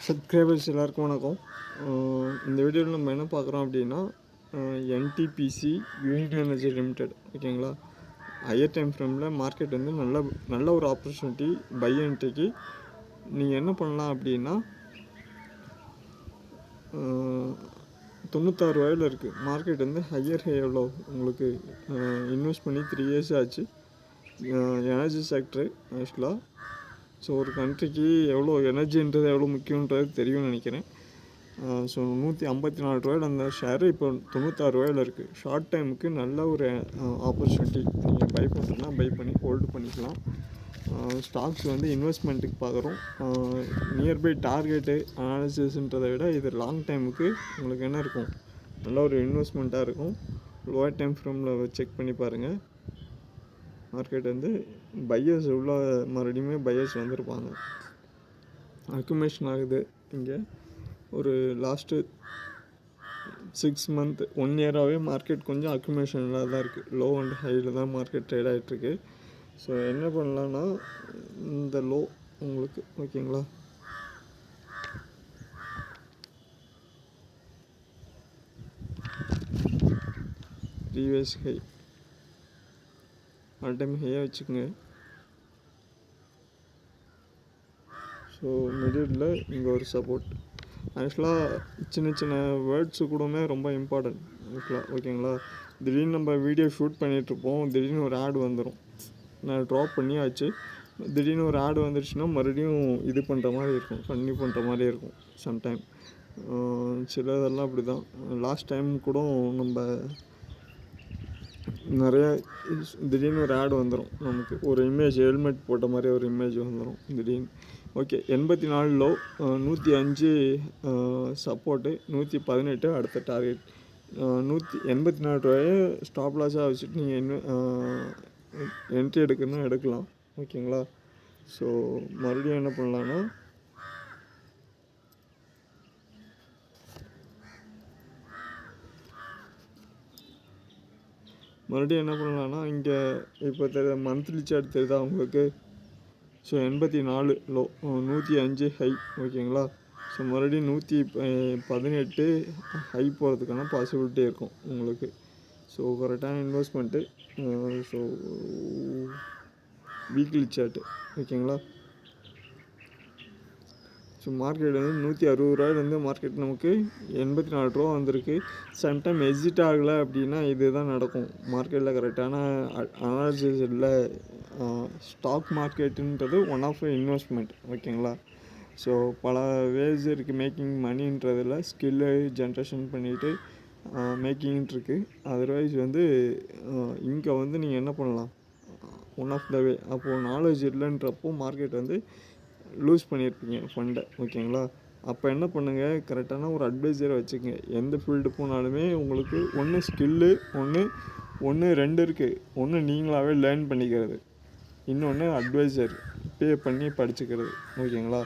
Subscribers எல்லாருக்கும் வணக்கம். இந்த வீடியோவில் நம்ம என்ன பார்க்குறோம் அப்படின்னா, என்டிபிசி யூனிட் எனர்ஜி லிமிடெட் ஓகேங்களா. ஹையர் டைம் ஃப்ரேமில் மார்க்கெட் வந்து நல்ல ஒரு ஆப்பர்ச்சுனிட்டி பை என்ட்ரிக்கு. நீங்கள் என்ன பண்ணலாம் அப்படின்னா, 96 ரூபாயில் இருக்குது மார்க்கெட். வந்து ஹையர் ஹை எவ்வளோ உங்களுக்கு இன்வெஸ்ட் பண்ணி 3 இயர்ஸ் ஆச்சு. எனர்ஜி செக்டரு ஆக்சுவலாக. ஸோ ஒரு கண்ட்ரிக்கு எவ்வளோ எனர்ஜின்றது எவ்வளோ முக்கியன்றது தெரியும்னு நினைக்கிறேன். ஸோ 154 ரூபாயில் அந்த ஷேரு இப்போ 96 ரூபாயில் இருக்குது. ஷார்ட் டைமுக்கு நல்ல ஒரு ஆப்பர்ச்சுனிட்டி. நீங்கள் பை பண்ணுறதுனா பை பண்ணி ஹோல்டு பண்ணிக்கலாம். ஸ்டாக்ஸ் வந்து இன்வெஸ்ட்மெண்ட்டுக்கு பார்க்குறோம். நியர்பை டார்கெட்டு அனாலிசிஸ்ன்றதை விட இது லாங் டைமுக்கு உங்களுக்கு என்ன இருக்கும், நல்ல ஒரு இன்வெஸ்ட்மெண்ட்டாக இருக்கும். லோவர் டைம் ஃப்ரேமில் செக் பண்ணி பாருங்கள். மார்க்கெட் வந்து பையர்ஸ் உள்ள மறுபடியுமே பையர்ஸ் வந்திருப்பாங்க. அக்குமேஷன் ஆகுது. இங்கே ஒரு லாஸ்ட்டு 6 மந்த் 1 இயராகவே மார்க்கெட் கொஞ்சம் அக்குமேஷனில் தான் இருக்குது. லோ அண்ட் ஹையில் தான் மார்க்கெட் ட்ரேட் ஆகிட்டுருக்கு. ஸோ என்ன பண்ணலான்னா, இந்த லோ உங்களுக்கு ஓகேங்களா, ப்ரீவியஸ் ஹை ஆல் டைம் ஹையாக வச்சுக்கோங்க. ஸோ மிடில் இங்கே ஒரு சப்போர்ட். ஆக்சுவலாக சின்ன சின்ன வேர்ட்ஸு கூடமே ரொம்ப இம்பார்ட்டன்ட் ஆக்சுவலாக ஓகேங்களா. திடீர்னு நம்ம வீடியோ ஷூட் பண்ணிகிட்ருப்போம், திடீர்னு ஒரு ஆட் வந்துடும். நான் ட்ராப் பண்ணியாச்சு. திடீர்னு ஒரு ஆட் வந்துடுச்சுன்னா மறுபடியும் இது பண்ணுற மாதிரி இருக்கும், கன்டினியூ பண்ணுற மாதிரி இருக்கும் சம்டைம். சிலதெல்லாம் அப்படி தான். லாஸ்ட் டைம் கூட நம்ம நிறையா திடீர்னு ஒரு ஆட் வந்துடும். நமக்கு ஒரு இமேஜ் ஹெல்மெட் போட்ட மாதிரி ஒரு இமேஜ் வந்துடும் திடீர்னு. ஓகே, 84 லோ, 105 சப்போர்ட்டு, 118 அடுத்த டார்கெட். 184 ரூபாயை ஸ்டாப் லாஸாக வச்சுட்டு நீங்கள் இன்னும் என்ட்ரி எடுக்கணும்னா எடுக்கலாம் ஓகேங்களா. ஸோ மறுபடியும் என்ன பண்ணலான்னா, இங்கே இப்போ மந்த்லி சார்ட் தெரியுதா உங்களுக்கு. ஸோ 84 லோ, 105 ஹை ஓகேங்களா. ஸோ மறுபடியும் 118 ஹை போகிறதுக்கான பாசிபிலிட்டி இருக்கும் உங்களுக்கு. ஸோ கரெக்டான இன்வெஸ்ட்மெண்ட்டு. ஸோ வீக்லி சார்ட்டு ஓகேங்களா. ஸோ மார்க்கெட் வந்து 160 ரூபாயிலேருந்து மார்க்கெட் நமக்கு 84 ரூபா வந்திருக்கு. சம்டைம் எக்ஸிட் ஆகலை அப்படின்னா இது தான் நடக்கும் மார்க்கெட்டில். கரெக்டான அனாலிசிஸ் இல்லை. ஸ்டாக் மார்க்கெட்டுன்றது ஒன் ஆஃப் இன்வெஸ்ட்மெண்ட் ஓகேங்களா. ஸோ பல வேஸ் இருக்குது மேக்கிங் மணின்றதில். ஸ்கில்லு ஜென்ரேஷன் பண்ணிவிட்டு மேக்கிங் இருக்குது. அதர்வைஸ் வந்து இங்கே வந்து நீங்கள் என்ன பண்ணலாம், ஒன் ஆஃப் த வே. அப்போது நாலேஜ் இல்லைன்றப்போ மார்க்கெட் வந்து லூஸ் பண்ணியிருப்பீங்க ஃபண்டை ஓகேங்களா. அப்போ என்ன பண்ணுங்கள், கரெக்டான ஒரு அட்வைசரை வச்சுக்கோங்க. எந்த ஃபீல்டு போனாலுமே உங்களுக்கு ஒன்று ஸ்கில்லு, ஒன்று 2 இருக்குது. ஒன்று நீங்களாகவே லேர்ன் பண்ணிக்கிறது, இன்னொன்று அட்வைசர் பே பண்ணி படிச்சுக்கிறது ஓகேங்களா.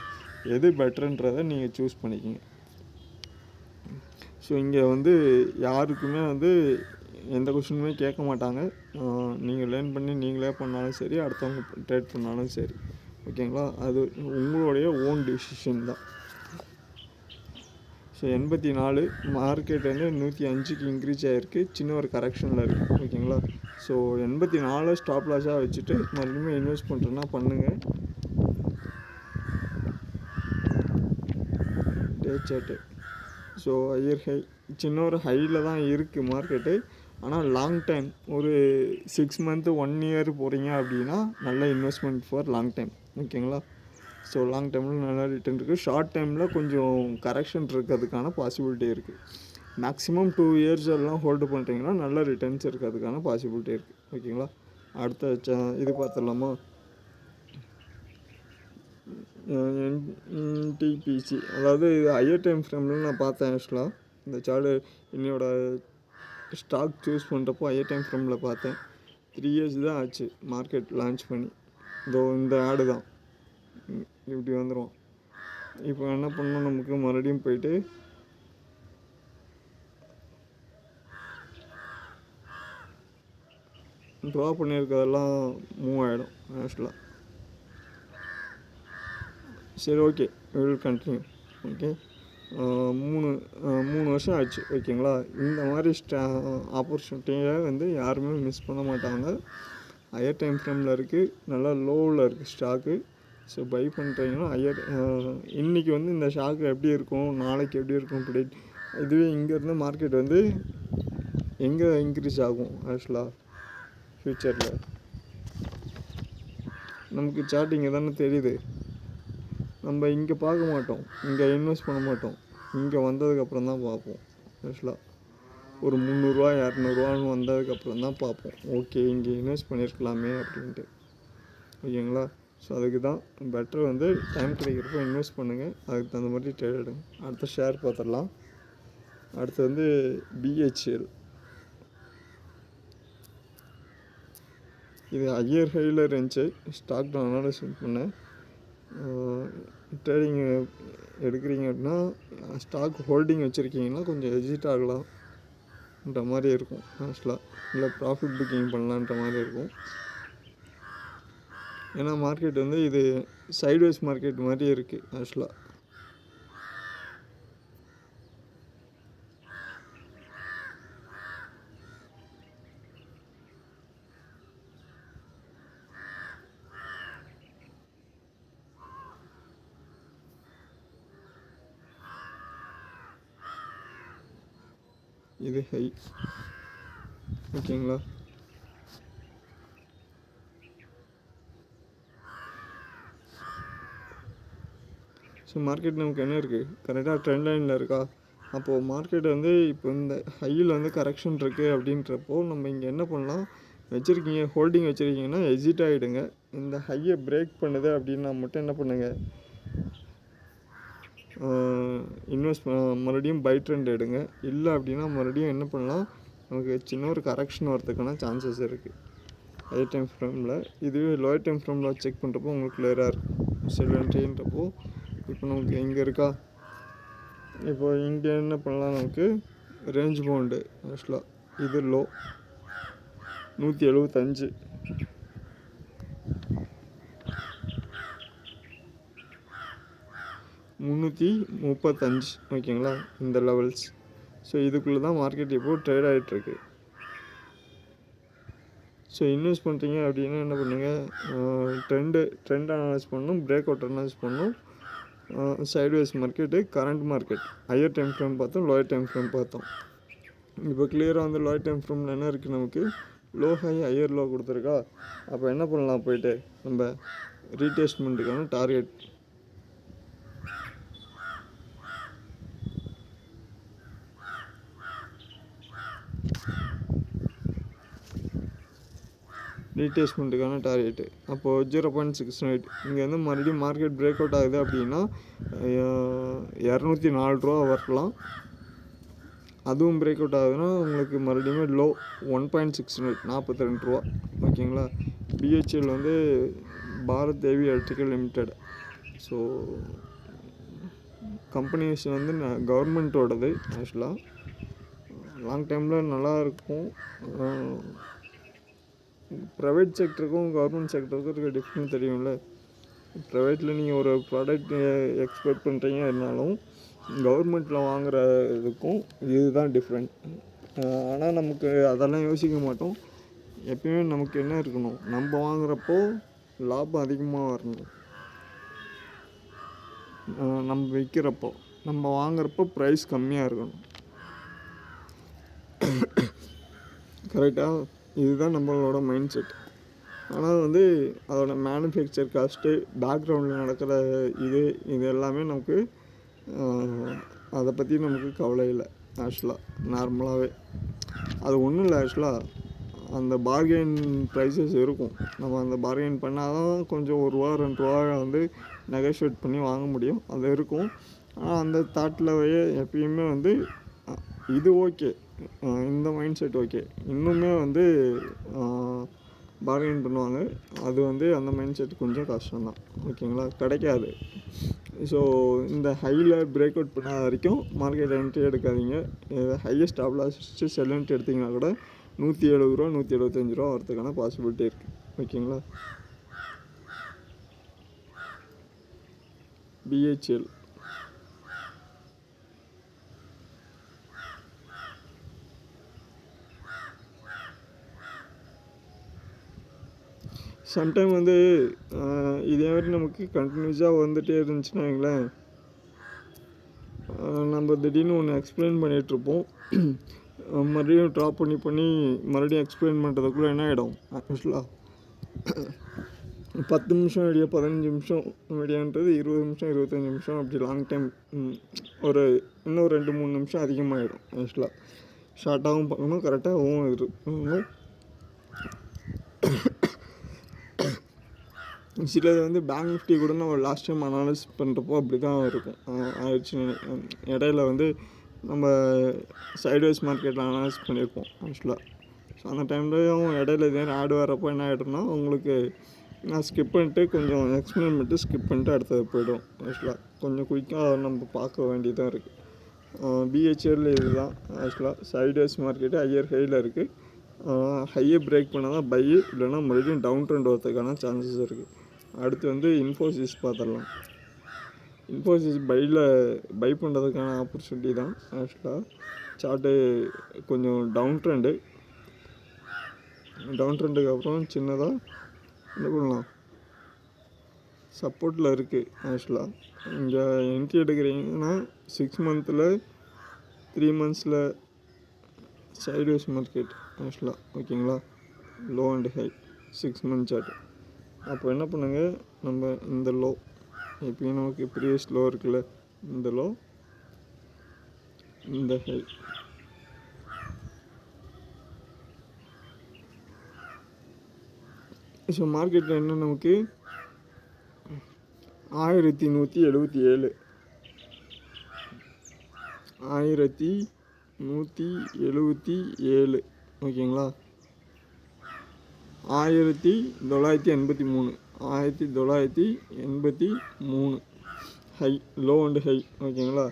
எது பெட்டருன்றதை நீங்கள் சூஸ் பண்ணிக்கிங்க. ஸோ இங்கே வந்து யாருக்குமே வந்து எந்த கொஷினுமே கேட்க மாட்டாங்க. நீங்கள் லேர்ன் பண்ணி நீங்களே பண்ணாலும் சரி, அடுத்தவங்க ட்ரேட் பண்ணாலும் சரி ஓகேங்களா. அது உங்களுடைய ஓன் டிசிஷன் தான். ஸோ 84 மார்க்கெட் வந்து 105க்கு இன்க்ரீஸ் ஆகிருக்கு. சின்ன ஒரு கரெக்ஷனில் இருக்குது ஓகேங்களா. ஸோ 84 ஸ்டாப் லாஸாக வச்சுட்டு மறுபடியும் இன்வெஸ்ட் பண்ணுறேன்னா பண்ணுங்கள். டே சார்ட்டு. ஸோ ஹையர் ஹை, சின்ன ஒரு ஹையில் தான் இருக்குது மார்க்கெட்டு. ஆனால் லாங் டைம் ஒரு 6 மந்த்து 1 இயர் போகிறீங்க அப்படின்னா நல்ல இன்வெஸ்ட்மெண்ட் ஃபார் லாங் டைம் ஓகேங்களா. ஸோ லாங் டைமில் நல்லா ரிட்டர்ன் இருக்குது. ஷார்ட் டைமில் கொஞ்சம் கரெக்ஷன் இருக்கிறதுக்கான பாசிபிலிட்டி இருக்குது. மேக்ஸிமம் 2 இயர்ஸ் எல்லாம் ஹோல்டு பண்ணுறீங்கன்னா நல்ல ரிட்டர்ன்ஸ் இருக்கிறதுக்கான பாசிபிலிட்டி இருக்குது ஓகேங்களா. அடுத்த இது பார்த்துடலாமா. என்டிபிசி, அதாவது இது ஹையர் டைம் ஃப்ரேமில் நான் பார்த்தேன் ஆக்சுவலாக. இந்த சார்ட்டு என்னோட ஸ்டாக் சூஸ் பண்ணுறப்போ ஹையர் டைம் ஃப்ரேமில் பார்த்தேன். 3 இயர்ஸ் தான் ஆச்சு மார்க்கெட் லான்ச் பண்ணி. இந்த ஆடு தான் இப்படி வந்துடும். இப்போ என்ன பண்ணணும், நமக்கு மறுபடியும் போயிட்டு ட்ரா பண்ணியிருக்கிறதெல்லாம் மூவ் ஆகிடும் ஆக்சுவலாக. சரி okay, we will continue. Okay, 3 வருஷம் ஆச்சு. ஓகேங்களா, இந்த மாதிரி ஆப்பர்ச்சுனிட்டியை வந்து யாருமே மிஸ் பண்ண மாட்டாங்க. ஹையர் டைம் ஃப்ரேமில் இருக்குது, நல்லா லோவில் இருக்குது ஸ்டாக்கு. ஸோ பை பண்ணுறீங்கன்னா இன்றைக்கி வந்து இந்த ஸ்டாக் எப்படி இருக்கும், நாளைக்கு எப்படி இருக்கும் ப்ரிடிக்ட். இதுவே இங்கேருந்து மார்க்கெட் வந்து எங்கே இன்க்ரீஸ் ஆகும் ஆக்சுவலாக ஃப்யூச்சரில் நமக்கு சார்ட் இங்கே தானே தெரியுது. நம்ம இங்கே பார்க்க மாட்டோம், இங்கே இன்வெஸ்ட் பண்ண மாட்டோம், இங்கே வந்ததுக்கப்புறம் தான் பார்ப்போம். ஆக்சுவலாக ஒரு 300 200 வந்ததுக்கப்புறம் தான் பார்ப்போம், ஓகே இங்கே இன்வெஸ்ட் பண்ணியிருக்கலாமே அப்படின்ட்டு. ஓகேங்களா, ஸோ அதுக்கு தான் பெட்டர் வந்து டைம் கிடைக்கிறப்போ இன்வெஸ்ட் பண்ணுங்கள், அதுக்கு தகுந்த மாதிரி ட்ரேட் எடுங்க. அடுத்த ஷேர் பார்த்துடலாம். அடுத்து வந்து பிஹெச்எல். இது ஹையர் ஹையில் இருந்துச்சு, ஸ்டாக் நான் அனாலிசிஸ் பண்ணேன். ட்ரேடிங் எடுக்கிறீங்க அப்படின்னா ஸ்டாக் ஹோல்டிங் வச்சுருக்கீங்கன்னா கொஞ்சம் எக்ஸிட் ஆகலாம்ன்ற மாதிரி இருக்கும் ஆக்சுவலாக, இல்லை ப்ராஃபிட் புக்கிங் பண்ணலான்ற மாதிரி இருக்கும். ஏன்னா மார்க்கெட் வந்து இது சைட்வேஸ் மார்க்கெட் மாதிரி இருக்குது ஆக்சுவலாக. இது ஹை. ஓகேங்களா, ஸோ மார்க்கெட் நமக்கு என்ன இருக்குது, கரெக்டாக ட்ரெண்ட் லைனில் இருக்கா. அப்போது மார்க்கெட் வந்து இப்போ இந்த ஹையில் வந்து கரெக்ஷன் இருக்குது அப்படின்றப்போ நம்ம இங்கே என்ன பண்ணலாம், வச்சுருக்கீங்க ஹோல்டிங் வச்சுருக்கீங்கன்னா எக்ஸிட் ஆகிடுங்க. இந்த ஹையை பிரேக் பண்ணுது அப்படின்னா மட்டும் என்ன பண்ணுங்கள், இன்வெஸ்ட் மறுபடியும் பை ட்ரெண்ட் எடுங்க. இல்லை அப்படின்னா மறுபடியும் என்ன பண்ணலாம், நமக்கு சின்ன ஒரு கரெக்ஷன் வரதுக்கான சான்சஸ் இருக்குது ஹை டைம் ஃப்ரேமில். இதுவே லோயர் டைம் ஃப்ரேமில் செக் பண்ணுறப்போ உங்களுக்கு கிளியராக இருக்கும். செல்வன்ட்ரின்றப்போ இப்போ நமக்கு இங்கே இருக்கா, இப்போ இங்கே என்ன பண்ணலாம், நமக்கு ரேஞ்ச் பவுண்டு ஆக்சுவலாக இது லோ 175, $335. ஓகேங்களா, இந்த லெவல்ஸ். ஸோ இதுக்குள்ளே தான் மார்க்கெட் இப்போது ட்ரேட் ஆகிட்டுருக்கு. ஸோ இன்வெஸ்ட் பண்ணுறீங்க அப்படின்னா என்ன பண்ணுங்கள், ட்ரெண்ட் அனலைஸ் பண்ணணும், பிரேக் அவுட் அனலைஸ் பண்ணணும். Sideways market, current market, higher time frame பார்த்தோம், லோயர் டைம் ஃப்ரேம் பார்த்தோம். இப்போ கிளியராக வந்து லோயர் டைம் ஃப்ரேமில் என்ன இருக்குது, நமக்கு லோ ஹை ஹையர் லோ கொடுத்துருக்கா. அப்போ என்ன பண்ணலாம், போய்ட்டு நம்ம ரீடெஸ்ட்மெண்ட்டுக்கான டார்கெட் ரீடெஸ்ட்மெண்ட்டுக்கான டார்கெட்டு அப்போது 0.68. இங்கே வந்து மறுபடியும் மார்க்கெட் பிரேக் அவுட் ஆகுது அப்படின்னா $204 வரலாம். அதுவும் பிரேக் அவுட் ஆகுதுன்னா உங்களுக்கு மறுபடியும் லோ 1.68 $42. ஓகேங்களா, பிஹெச்எல் வந்து Bharat heavy electrical limited. So companies வந்து கவர்மெண்ட்டோடது ஆக்சுவலாக. லாங் டைமில் நல்லாயிருக்கும். ப்ரைவேட் செக்டருக்கும் கவர்மெண்ட் செக்டருக்கும் இருக்க டிஃப்ரெண்ட் தெரியும்ல. ப்ரைவேட்டில் நீங்கள் ஒரு ப்ராடக்ட் எக்ஸ்போர்ட் பண்ணுறீங்கன்னாலும் கவர்மெண்ட்டில் வாங்குகிற இதுக்கும் இதுதான் டிஃப்ரெண்ட். ஆனால் நமக்கு அதெல்லாம் யோசிக்க மாட்டோம். எப்பயுமே நமக்கு என்ன இருக்கணும், நம்ம வாங்குகிறப்போ லாபம் அதிகமாக வரணும். நம்ம விற்கிறப்போ நம்ம வாங்குகிறப்போ ப்ரைஸ் கம்மியாக இருக்கணும். கரெக்டாக, இதுதான் நம்மளோட மைண்ட் செட். ஆனால் வந்து அதோட மேனுஃபேக்சர் காஸ்ட்டு, பேக்ரவுண்டில் நடக்கிற இது எல்லாமே நமக்கு அதை பற்றி நமக்கு கவலை இல்லை ஆக்சுவலாக. நார்மலாகவே அது ஒன்றும் இல்லை ஆக்சுவலாக. அந்த பார்கெயின் ப்ரைஸஸ் இருக்கும், நம்ம அந்த பார்கெயின் பண்ணால் தான் கொஞ்சம் $1 $2 வந்து நெகோஷியேட் பண்ணி வாங்க முடியும், அது இருக்கும். ஆனால் அந்த தாட்டில்வே எப்பயுமே வந்து இது ஓகே, இந்த மைண்ட் செட் ஓகே, இன்னுமே வந்து பார்கெயின் பண்ணுவாங்க. அது வந்து அந்த மைண்ட் செட் கொஞ்சம் கஷ்டம்தான். ஓகேங்களா, கிடைக்காது. ஸோ இந்த ஹையில் பிரேக் அவுட் பண்ணாத வரைக்கும் மார்க்கெட் என்ட்ரி எடுக்காதீங்க. ஹையஸ்ட் ஸ்டாப் லாஸ்ட்டு செல் என்ட்ரி எடுத்திங்கன்னா கூட $170 $175 வரதுக்கான பாசிபிலிட்டி இருக்குது. ஓகேங்களா, பிஹெச்எல் சம்டைம் வந்து இதே மாதிரி நமக்கு கண்டினியூஸாக வந்துகிட்டே இருந்துச்சுன்னா வைங்களேன், நம்ம திடீர்னு ஒன்று எக்ஸ்பிளைன் பண்ணிகிட்ருப்போம், மறுபடியும் ட்ராப் பண்ணி மறுபடியும் எக்ஸ்பிளைன் பண்ணுறதுக்குள்ளே என்ன ஆகிடும், ஆக்சுவலாக 10 நிமிஷம் வீடியோ 15 நிமிஷம் வீடியோன்றது 20 நிமிஷம் 25 நிமிஷம் அப்படி லாங் டைம் இன்னும் 2-3 நிமிஷம் அதிகமாகிடும். ஆக்சுவலாக ஷார்ட்டாகவும் பார்க்கணும், கரெக்டாகவும் இருக்கணும். சிலது வந்து பேங்க் நிஃப்டி கூட நம்ம லாஸ்ட் டைம் அனாலிஸ் பண்ணுறப்போ அப்படி தான் இருக்கும் ஆயிடுச்சுன்னு. இடையில வந்து நம்ம சைட்வேஸ் மார்க்கெட்டில் அனாலிஸ் பண்ணியிருப்போம் ஆக்சுவலாக. ஸோ அந்த டைம்லேயும் இடையில இதே ஆடு வரப்போ என்ன ஆகிடும்னா, உங்களுக்கு நான் ஸ்கிப் பண்ணிட்டு கொஞ்சம் எக்ஸ்பிளைன் பண்ணிட்டு ஸ்கிப் பண்ணிட்டு அடுத்தது போய்டும். ஆக்சுவலாக கொஞ்சம் குயிக்காக நம்ம பார்க்க வேண்டியதாக இருக்குது. பிஹெச்எல் இது தான் ஆக்சுவலாக சைட்வேஸ் மார்க்கெட்டு ஹையர் ஹையில் இருக்குது. ஹையை பிரேக் பண்ணால் தான் பை, இல்லைனா மறுபடியும் டவுன் ட்ரெண்ட் வரதுக்கான சான்சஸ் இருக்குது. அடுத்து வந்து இன்ஃபோசிஸ் பார்த்துடலாம். இன்ஃபோசிஸ் பை பண்ணுறதுக்கான ஆப்பர்ச்சுனிட்டி தான் ஆக்சுவலாக. சார்ட்டு கொஞ்சம் டவுன் ட்ரெண்டுக்கு அப்புறம் சின்னதாக என்ன பண்ணலாம், சப்போர்ட்டில் இருக்குது ஆக்சுவலாக. இங்கே என்ட்ரி எடுக்கிறீங்கன்னா 6 மந்த்தில் 3 மந்த்ஸில் சைட்வேஸ் மார்க்கெட் ஆக்சுவலாக, ஓகேங்களா. Low and high 6 month chart. அப்போ என்ன பண்ணுங்கள், நம்ம இந்த லோ எப்பயும் நமக்கு ப்ரீவியஸ் லோ இருக்குல்ல, இந்த லோ இந்த ஹை, ஸோ மார்க்கெட்டில் என்ன நமக்கு 1177 1177 ஓகேங்களா. 1983 ஹை, லோ அண்டு ஹை, ஓகேங்களா.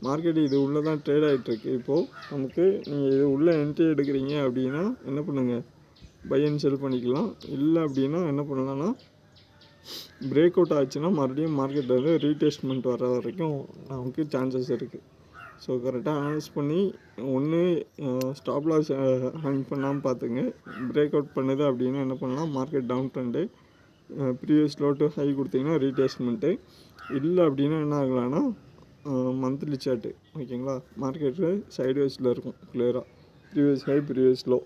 மார்க்கெட் இது உள்ளே தான் ட்ரேட் ஆகிட்டுருக்கு. இப்போது நமக்கு நீங்கள் இது உள்ளே என்ட்ரி எடுக்கிறீங்க அப்படின்னா என்ன பண்ணுங்கள், பை அண்ட் செல் பண்ணிக்கலாம். இல்லை அப்படின்னா என்ன பண்ணலான்னா, பிரேக் அவுட் ஆச்சுன்னா மறுபடியும் மார்க்கெட் வந்து ரீடெஸ்ட்மெண்ட் வர வரைக்கும் நமக்கு சான்சஸ் இருக்குது. ஸோ கரெக்டாக அனலைஸ் பண்ணி ஒன்று ஸ்டாப் லாஸ் ஹண்ட் பண்ணாமல் பார்த்துங்க. பிரேக் அவுட் பண்ணுது அப்படின்னா என்ன பண்ணலாம், market down trend previous low to high கொடுத்தீங்கன்னா ரீடெஸ்ட்மெண்ட்டு. இல்லை அப்படின்னா என்ன ஆகலான்னா மந்த்லி சார்ட்டு, ஓகேங்களா. மார்க்கெட்டில் சைட்வேஸில் இருக்கும் கிளியராக, ப்ரீவியஸ் ஹை ப்ரீவியஸ் லோ.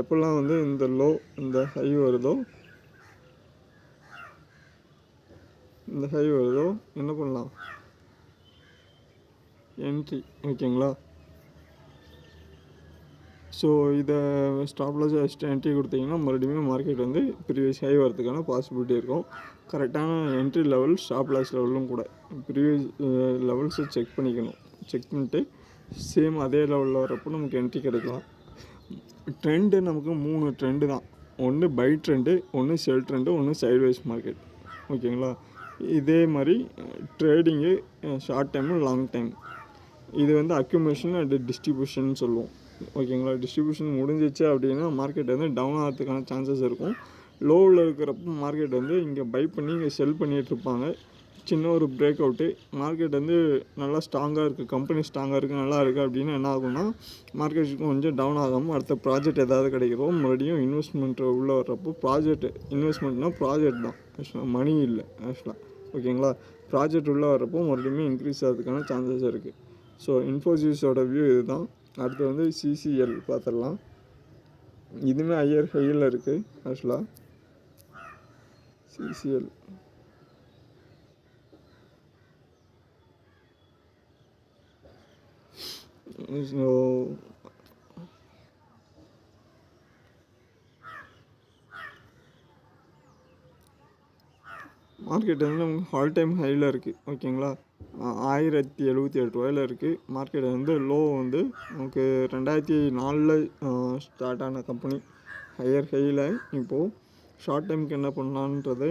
எப்போல்லாம் வந்து இந்த லோ இந்த ஹை வருதோ என்ன பண்ணலாம், என்ட்ரி, ஓகேங்களா. ஸோ இதை ஸ்டாப் லாஸ் வச்சுட்டு என்ட்ரி கொடுத்தீங்கன்னா மறுபடியும் மார்க்கெட் வந்து ப்ரீவியஸ் ஹை வரதுக்கான பாசிபிலிட்டி இருக்கும். கரெக்டான என்ட்ரி லெவல் ஸ்டாப் லாஸ் லெவலும் கூட ப்ரீவியஸ் லெவல்ஸை செக் பண்ணிட்டு சேம் அதே லெவலில் வரப்போ நமக்கு என்ட்ரி கிடைக்கலாம். ட்ரெண்டு நமக்கு 3 ட்ரெண்டு தான். ஒன்று பை ட்ரெண்டு, ஒன்று செல் ட்ரெண்டு, ஒன்று சைட்வேஸ் மார்க்கெட், ஓகேங்களா. இதே மாதிரி trading short time long time. இது வந்து அக்யூமுலேஷன் அண்ட் டிஸ்ட்ரிபியூஷன் சொல்லுவோம், ஓகேங்களா. டிஸ்ட்ரிபியூஷன் முடிஞ்சிச்சு அப்படின்னா மார்க்கெட் வந்து டவுன் ஆகிறதுக்கான சான்சஸ் இருக்கும். லோவில் இருக்கிறப்போ மார்க்கெட் வந்து இங்கே பை பண்ணி இங்கே செல் பண்ணிகிட்ருப்பாங்க. சின்ன ஒரு பிரேக் அவுட்டு, மார்க்கெட் வந்து நல்லா ஸ்ட்ராங்காக இருக்குது, கம்பெனி ஸ்ட்ராங்காக இருக்குது, நல்லா இருக்குது அப்படின்னா என்ன ஆகும்னா மார்க்கெட்டுக்கு கொஞ்சம் டவுன் ஆகாமல் அடுத்த ப்ராஜெக்ட் ஏதாவது கிடைக்கிறோம், மறுபடியும் இன்வெஸ்ட்மெண்ட் உள்ளே வர்றப்போ இன்வெஸ்ட்மெண்ட்னால் ப்ராஜெக்ட் தான் ஆக்சுவலாக, மணி இல்லை ஆக்சுவலாக, ஓகேங்களா. ப்ராஜெக்ட் உள்ளே வர்றப்போ மறுபடியும் இன்க்ரீஸ் ஆகிறதுக்கான சான்சஸ் இருக்குது. ஸோ இன்ஃபோசிஸோட வியூ இது தான். அடுத்து வந்து சிசிஎல் பார்த்துடலாம். இதுவுமே ஹையர் ஹையில் இருக்குது ஆக்சுவலாக. சிசிஎல் ஸோ மார்க்கெட் வந்து நமக்கு ஆல் டைம் ஹையில் இருக்குது, ஓகேங்களா. 1077 இருக்குது. மார்க்கெட் வந்து லோ வந்து நமக்கு 2004 ஸ்டார்ட் ஆன கம்பெனி ஹையர் ஹையில். இப்போது ஷார்ட் டைமுக்கு என்ன பண்ணலான்றது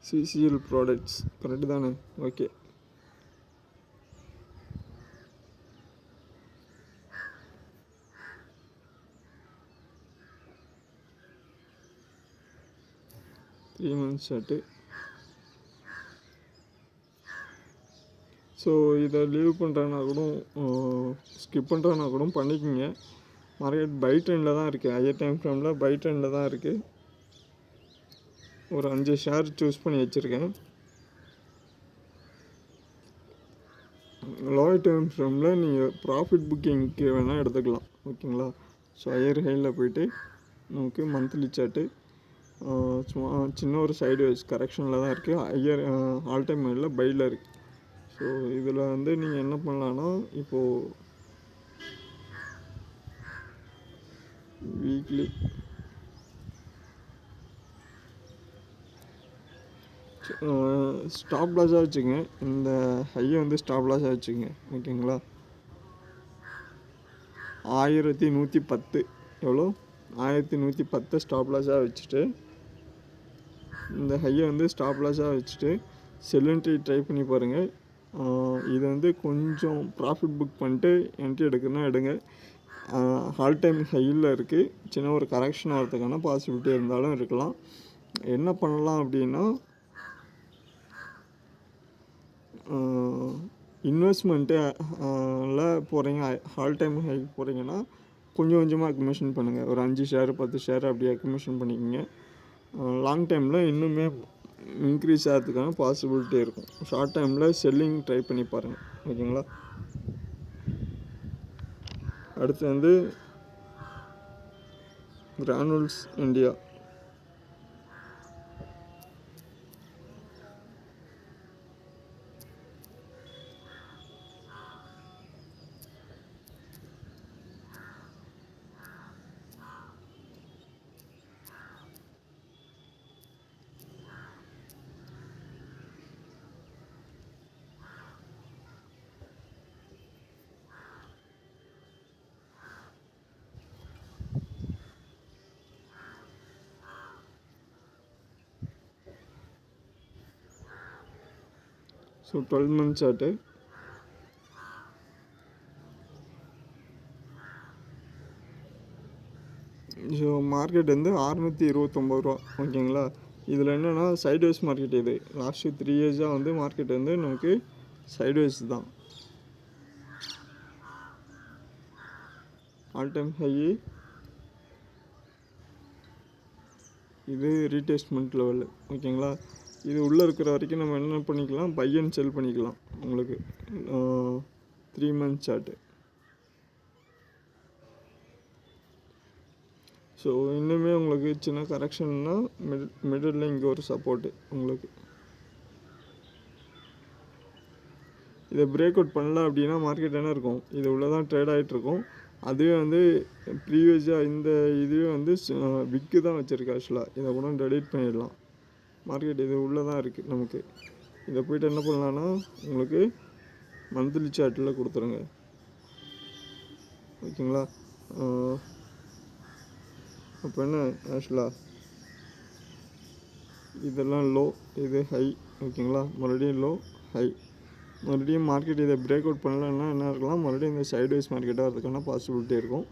சிசிஎல் ப்ராடக்ட்ஸ் கரெக்டு தானே, okay. Three months chart. So இதை லீவ் பண்ணுறேன்னா கூட ஸ்கிப் பண்ணுறேன்னா கூட பண்ணிக்கோங்க. மார்க்கெட் பை ட்ரெண்டில் தான் இருக்குது. ஹையர் டைம் ஃப்ரேமில் பை ட்ரெண்டில் தான் இருக்குது. ஒரு 5 ஷேர் சூஸ் பண்ணி வச்சுருக்கேன். லோயர் டைம் ஃப்ரேமில் நீங்கள் ப்ராஃபிட் புக்கிங்க்கு வேணால் எடுத்துக்கலாம். ஓகேங்களா? ஸோ ஹையர் ஹையில் போய்ட்டு நமக்கு மந்த்லி சார்ட்டு சும்மா சின்ன ஒரு சைடு வைஸ் கரெக்ஷனில் தான் இருக்குது. ஹையர் ஆல் டைம் ஹையில் பையில் இருக்குது. ஸோ இதில் வந்து நீங்கள் என்ன பண்ணலான்னா, இப்போது வீக்லி ஸ்டாப் லாஸாக வச்சுங்க. இந்த ஹையை வந்து ஸ்டாப் லாஸாக வச்சுங்க. ஓகேங்களா? 1110 எவ்வளோ 1110 ஸ்டாப் லாஸாக வச்சுட்டு, இந்த ஹையை வந்து ஸ்டாப் லாஸாக வச்சுட்டு செல் என்ட்ரி ட்ரை பண்ணி பாருங்கள். இது வந்து கொஞ்சம் ப்ராஃபிட் புக் பண்ணிட்டு என்ட்ரி எடுக்கணும்னா எடுங்க. ஆல் டைம் ஹையில் இருக்குது. சின்ன ஒரு கரெக்ஷன் ஆகிறதுக்கான பாசிபிலிட்டி இருந்தாலும் இருக்கலாம். என்ன பண்ணலாம் அப்படின்னா, இன்வெஸ்ட்மெண்ட்டில் போகிறீங்க, ஆல் டைம் ஹை போகிறீங்கன்னா கொஞ்சம் கொஞ்சமாக அக்குமுலேஷன் பண்ணுங்கள். ஒரு 5 ஷேர் 10 ஷேர் அப்படி அக்குமுலேஷன் பண்ணிக்கோங்க. லாங் டைமில் இன்னுமே இன்க்ரீஸ் ஆகிறதுக்கான பாசிபிலிட்டி இருக்கும். ஷார்ட் டைமில் செல்லிங் ட்ரை பண்ணி பாருங்கள். ஓகேங்களா? அடுத்து வந்து granules India. So 12 month chart. So market வந்து 629 ரூபா. ஓகேங்களா? இதில் என்னென்னா சைட்வேஸ் மார்க்கெட். இது லாஸ்ட்டு 3 yearsஆக வந்து மார்க்கெட் வந்து நமக்கு சைட்வேஸ் தான். ஆல் டைம் ஹை, இது ரீடெஸ்ட்மெண்ட் லெவலு. ஓகேங்களா? இது உள்ளே இருக்கிற வரைக்கும் நம்ம என்ன பண்ணிக்கலாம், பை அண்ட் செல் பண்ணிக்கலாம். உங்களுக்கு 3 month சார்ட்டு. ஸோ இன்னுமே உங்களுக்கு சின்ன கரெக்ஷன்னா மிடில் இங்கே ஒரு சப்போர்ட்டு உங்களுக்கு. இதை பிரேக் அவுட் பண்ணல அப்படின்னா மார்க்கெட் என்ன இருக்கும், இது உள்ளே தான் ட்ரேட் ஆகிட்ருக்கும். அதுவே வந்து ப்ரீவியஸாக இந்த இதுவே வந்து விக்கு தான் வச்சுருக்கு. ஆக்சுவலாக இதை கூட டெலிட் பண்ணிடலாம். மார்க்கெட் இது உள்ளே தான் இருக்குது நமக்கு. இதை போய்ட்டு என்ன பண்ணலான்னா உங்களுக்கு மந்த்லி சார்ட்டில் கொடுத்துருங்க. ஓகேங்களா? அப்போ என்ன ஆக்சுவலாக இதெல்லாம் லோ, இது ஹை. ஓகேங்களா? மறுபடியும் லோ, ஹை. மறுபடியும் மார்க்கெட் இதை பிரேக் அவுட் பண்ணலன்னா என்ன இருக்கலாம், மறுபடியும் இந்த சைட்வைஸ் மார்க்கெட்டாக இருக்கிறதுக்கான பாசிபிலிட்டி இருக்கும்.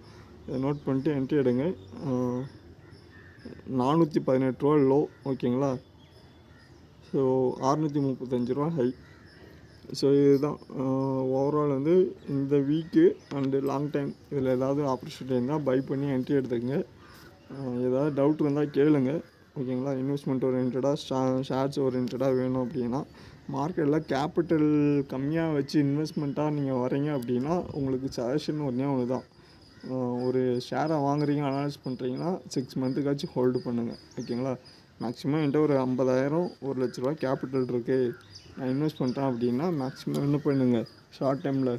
இதை நோட் பண்ணிட்டு என்ட்ரி எடுங்க. 418 ரூபா லோ. ஓகேங்களா? ஸோ 635 ரூபா ஹை. ஸோ இதுதான் ஓவரால் வந்து இந்த வீக்கு அண்டு லாங் டைம் இதில் ஏதாவது ஆப்பர்ச்சுனிட்டி இருந்தால் பை பண்ணி என்ட்ரி எடுத்துக்கங்க. ஏதாவது டவுட் இருந்தால் கேளுங்க. ஓகேங்களா? இன்வெஸ்ட்மெண்ட் ஓரியன்டாக ஷேர்ஸ் ஓரியன்டாக வேணும் அப்படின்னா, மார்க்கெட்டில் கேபிட்டல் கம்மியாக வச்சு இன்வெஸ்ட்மெண்ட்டாக நீங்கள் வரீங்க அப்படின்னா உங்களுக்கு சஜஷன் ஒன்றே ஒன்று தான். ஒரு ஷேரை வாங்குறீங்க, அனலைஸ் பண்ணுறீங்கன்னா 6 monthக்காச்சும் ஹோல்டு பண்ணுங்கள். ஓகேங்களா? மேக்ஸிமம் என்கிட்ட ஒரு 50,000 1,00,000 ரூபா கேபிட்டல் இருக்குது, நான் இன்வெஸ்ட் பண்ணுறேன் அப்படின்னா மேக்ஸிமம் என்ன பண்ணுங்க, ஷார்ட் டைமில்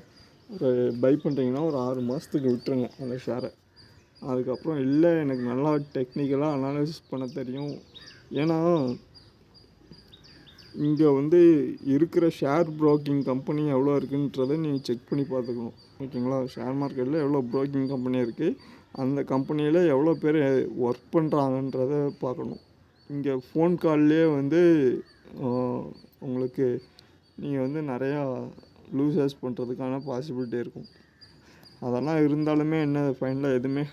ஒரு பை பண்ணுறீங்கன்னா ஒரு 6 மாதத்துக்கு விட்டுருங்க அந்த ஷேரை. அதுக்கப்புறம் இல்லை எனக்கு நல்லா டெக்னிக்கலாக அனாலிசிஸ் பண்ண தெரியும், ஏன்னா இங்கே வந்து இருக்கிற ஷேர் ப்ரோக்கிங் கம்பெனி எவ்வளோ இருக்குன்றதை நீங்கள் செக் பண்ணி பார்த்துக்கணும். ஓகேங்களா? ஷேர் மார்க்கெட்டில் எவ்வளோ ப்ரோக்கிங் கம்பெனி இருக்குது, அந்த கம்பெனியில் எவ்வளோ பேர் ஒர்க் பண்ணுறாங்கன்றதை பார்க்கணும். இங்கே ஃபோன் கால்லே வந்து உங்களுக்கு நீங்கள் வந்து நிறையா லூசர்ஸ் பண்ணுறதுக்கான பாசிபிலிட்டி இருக்கும். அதெல்லாம் இருந்தாலுமே என்ன ஃபைனலாக எதுவுமே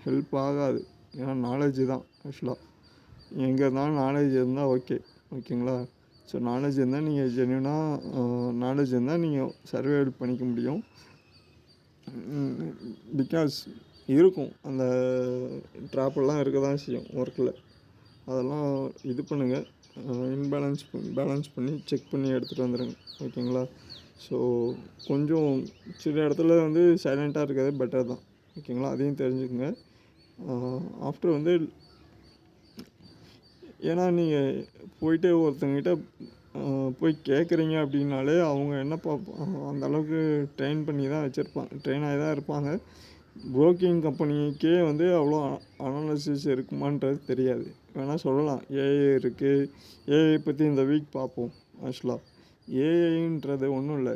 ஹெல்ப் ஆகாது. ஏன்னா நாலேஜ் தான் ஆக்சுவலாக. எங்கே இருந்தாலும் நாலேஜ் இருந்தால் ஓகேங்களா? ஸோ நாலேஜ் இருந்தால் நீங்கள் ஜென்யூனாக நாலேஜ் இருந்தால் நீங்கள் சர்வைவல் பண்ணிக்க முடியும். பிகாஸ் இருக்கும் அந்த ட்ராப்பெல்லாம் இருக்க தான் செய்யும் ஒர்க்கில். அதெல்லாம் இது பண்ணுங்கள், பேலன்ஸ் பண்ணி செக் பண்ணி எடுத்துகிட்டு வந்துடுங்க. ஓகேங்களா? ஸோ கொஞ்சம் சில இடத்துல வந்து சைலண்ட்டாக இருக்கிறது பெட்டர் தான். ஓகேங்களா? அதையும் தெரிஞ்சுக்கங்க. ஆஃப்டர் வந்து ஏன்னா நீங்கள் போயிட்டு ஒருத்தங்கிட்ட போய் கேட்குறீங்க அப்படின்னாலே அவங்க என்ன அந்த அளவுக்கு ட்ரெயின் பண்ணி தான் ட்ரெயின் ஆகி தான் இருப்பாங்க. புரோக்கிங் கம்பெனிக்கே வந்து அவ்வளோ அனாலிசிஸ் இருக்குமான்றது தெரியாது. வேணால் சொல்லலாம் ஏஐ இருக்குது, ஏஐ பற்றி இந்த வீக் பார்ப்போம். ஆக்சுவலாக ஏஐன்றது ஒன்றும் இல்லை.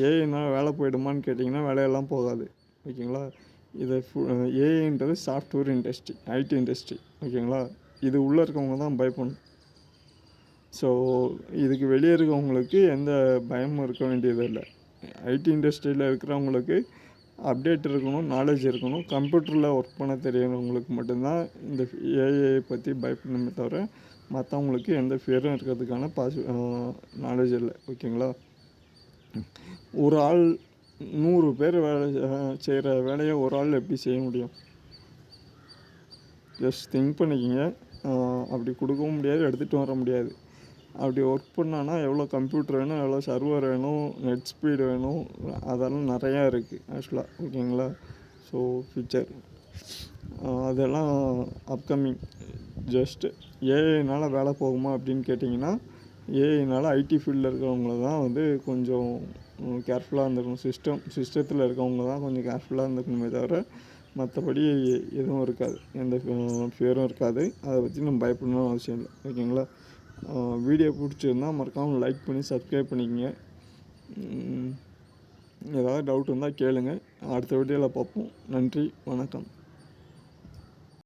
ஏஐனால் வேலை போயிடுமான்னு கேட்டிங்கன்னா வேலையெல்லாம் போகாது. ஓகேங்களா? இதை ஏஐன்றது சாஃப்ட்வேர் இண்டஸ்ட்ரி, ஐடி இண்டஸ்ட்ரி. ஓகேங்களா? இது உள்ளே இருக்கவங்க தான் பயப்படணும். ஸோ இதுக்கு வெளியே இருக்கவங்களுக்கு எந்த பயமும் இருக்க வேண்டியது இல்லை. ஐடி இண்டஸ்ட்ரியில் இருக்கிறவங்களுக்கு அப்டேட் இருக்கணும், நாலேஜ் இருக்கணும். கம்ப்யூட்டரில் ஒர்க் பண்ண தெரியறவங்களுக்கு மட்டும்தான் இந்த ஏஐ பற்றி பயப்படணுமே தவிர மற்றவங்களுக்கு எந்த ஃபியரும் இருக்கிறதுக்கான நாலேஜ் இல்லை. ஓகேங்களா? ஒரு ஆள் 100 பேர் செய்கிற வேலையை ஒரு ஆள் எப்படி செய்ய முடியும்? ஜஸ்ட் திங்க் பண்ணிக்கிங்க. அப்படி கொடுக்கவும் முடியாது, எடுத்துகிட்டு வர முடியாது. அப்படி ஒர்க் பண்ணான்னா எவ்வளோ கம்ப்யூட்டர் வேணும், எவ்வளோ சர்வர் வேணும், நெட் ஸ்பீடு வேணும், அதெல்லாம் நிறையா இருக்குது ஆக்சுவலாக. ஓகேங்களா? ஸோ ஃபியூச்சர் அதெல்லாம் அப்கமிங். ஜஸ்ட்டு ஏஐனால் வேலை போகுமா அப்படின்னு கேட்டிங்கன்னா, ஏஐனால் ஐடி ஃபீல்டில் இருக்கிறவங்கள தான் வந்து கொஞ்சம் கேர்ஃபுல்லாக இருந்துக்கணும். சிஸ்டத்தில் இருக்கவங்க தான் கொஞ்சம் கேர்ஃபுல்லாக இருந்துக்கணுமே தவிர மற்றபடி எதுவும் இருக்காது, எந்த ஃபியரும் இருக்காது. அதை பற்றி நம்ம பயப்படணும்னு அவசியம் இல்லை. ஓகேங்களா? வீடியோ பிடிச்சிருந்தா மறக்காமல் லைக் பண்ணி சப்ஸ்கிரைப் பண்ணிக்கங்க. ஏதாவது டவுட் இருந்தால் கேளுங்க. அடுத்த வீடியோவில் பார்ப்போம். நன்றி, வணக்கம்.